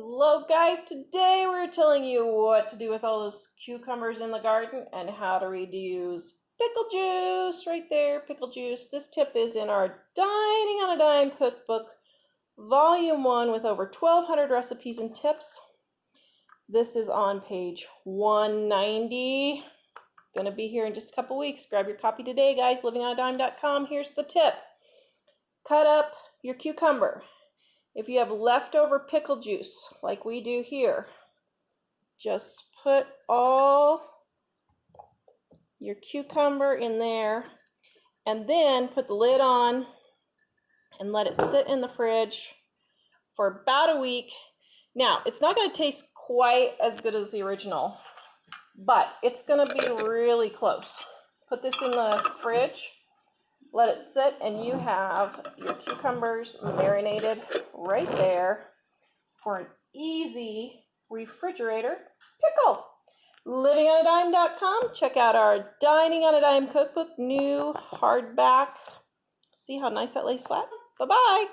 Hello guys, today we're telling you what to do with all those cucumbers in the garden and how to reuse pickle juice. Right there, pickle juice. This tip is in our Dining on a Dime cookbook, volume 1, with over 1,200 recipes and tips. This is on page 190. Gonna be here in just a couple weeks. Grab your copy today, guys. livingonadime.com. Here's the tip. Cut up your cucumber. If you have leftover pickle juice, like we do here, just put all your cucumber in there and then put the lid on and let it sit in the fridge for about a week. Now, it's not going to taste quite as good as the original, but it's going to be really close. Put this in the fridge. Let it sit, and you have your cucumbers marinated right there for an easy refrigerator pickle. livingonadime.com. Check out our Dining on a Dime cookbook, new hardback. See how nice that lays flat? Bye-bye.